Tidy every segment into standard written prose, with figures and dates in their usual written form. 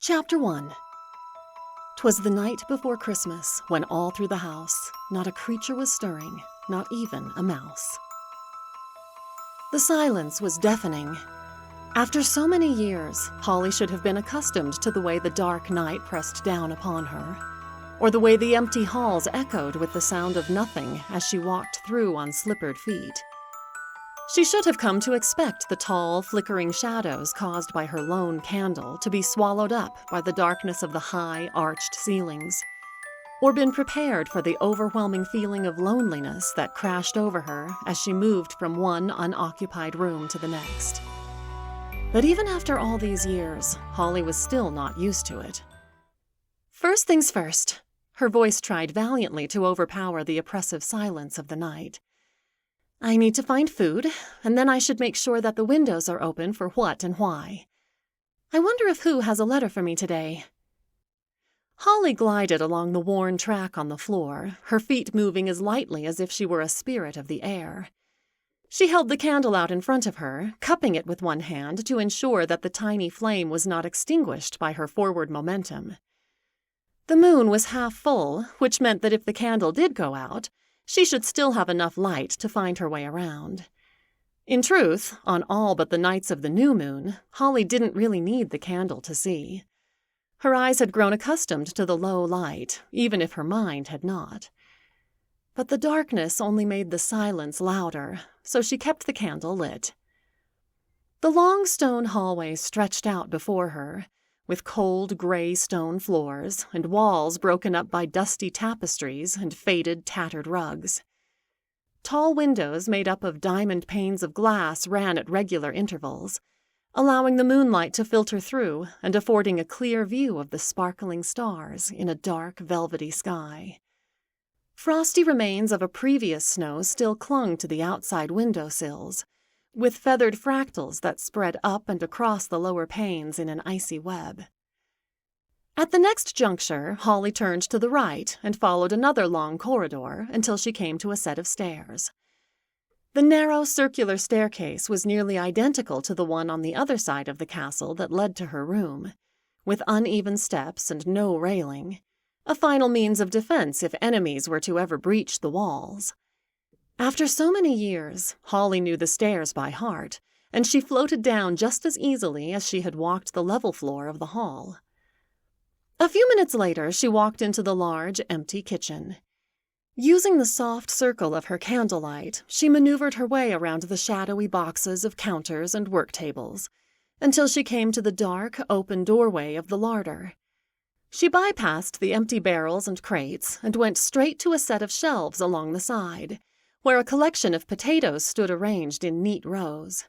Chapter 1. 'Twas the night before Christmas, when all through the house not a creature was stirring, not even a mouse. The silence was deafening. After so many years, Holly should have been accustomed to the way the dark night pressed down upon her, or the way the empty halls echoed with the sound of nothing as she walked through on slippered feet. She should have come to expect the tall, flickering shadows caused by her lone candle to be swallowed up by the darkness of the high, arched ceilings, or been prepared for the overwhelming feeling of loneliness that crashed over her as she moved from one unoccupied room to the next. But even after all these years, Holly was still not used to it. First things first, her voice tried valiantly to overpower the oppressive silence of the night. I need to find food, and then I should make sure that the windows are open for what and why. I wonder if Who has a letter for me today. Holly glided along the worn track on the floor, her feet moving as lightly as if she were a spirit of the air. She held the candle out in front of her, cupping it with one hand to ensure that the tiny flame was not extinguished by her forward momentum. The moon was half full, which meant that if the candle did go out, she should still have enough light to find her way around. In truth, on all but the nights of the new moon, Holly didn't really need the candle to see. Her eyes had grown accustomed to the low light, even if her mind had not. But the darkness only made the silence louder, so she kept the candle lit. The long stone hallway stretched out before her, with cold gray stone floors and walls broken up by dusty tapestries and faded, tattered rugs. Tall windows made up of diamond panes of glass ran at regular intervals, allowing the moonlight to filter through and affording a clear view of the sparkling stars in a dark, velvety sky. Frosty remains of a previous snow still clung to the outside window sills, with feathered fractals that spread up and across the lower panes in an icy web. At the next juncture, Holly turned to the right and followed another long corridor until she came to a set of stairs. The narrow, circular staircase was nearly identical to the one on the other side of the castle that led to her room, with uneven steps and no railing, a final means of defense if enemies were to ever breach the walls. After so many years, Holly knew the stairs by heart, and she floated down just as easily as she had walked the level floor of the hall. A few minutes later, she walked into the large, empty kitchen. Using the soft circle of her candlelight, she maneuvered her way around the shadowy boxes of counters and work tables, until she came to the dark, open doorway of the larder. She bypassed the empty barrels and crates and went straight to a set of shelves along the side, where a collection of potatoes stood arranged in neat rows.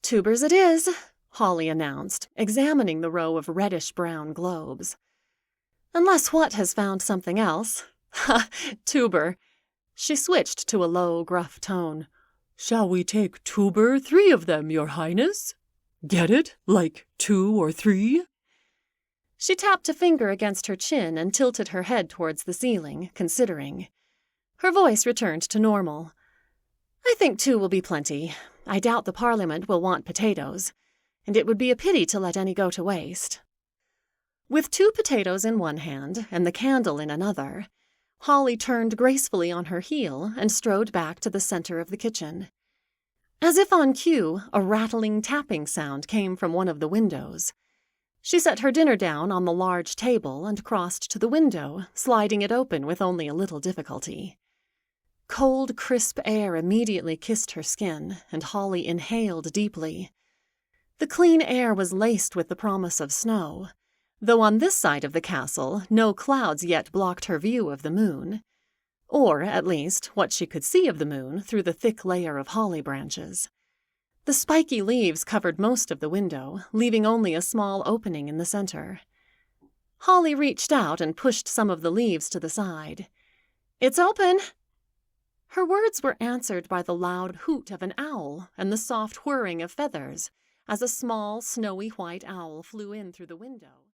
"Tubers it is," Holly announced, examining the row of reddish-brown globes. "Unless What has found something else. Ha! Tuber." She switched to a low, gruff tone. "Shall we take Tuber, 3 of them, Your Highness? Get it? Like 2 or 3? She tapped a finger against her chin and tilted her head towards the ceiling, considering. Her voice returned to normal. "I think 2 will be plenty. I doubt the Parliament will want potatoes, and it would be a pity to let any go to waste." With 2 potatoes in one hand and the candle in another, Holly turned gracefully on her heel and strode back to the center of the kitchen. As if on cue, a rattling tapping sound came from one of the windows. She set her dinner down on the large table and crossed to the window, sliding it open with only a little difficulty. Cold, crisp air immediately kissed her skin, and Holly inhaled deeply. The clean air was laced with the promise of snow, though on this side of the castle no clouds yet blocked her view of the moon, or, at least, what she could see of the moon through the thick layer of holly branches. The spiky leaves covered most of the window, leaving only a small opening in the center. Holly reached out and pushed some of the leaves to the side. "It's open!" Her words were answered by the loud hoot of an owl and the soft whirring of feathers as a small, snowy white owl flew in through the window.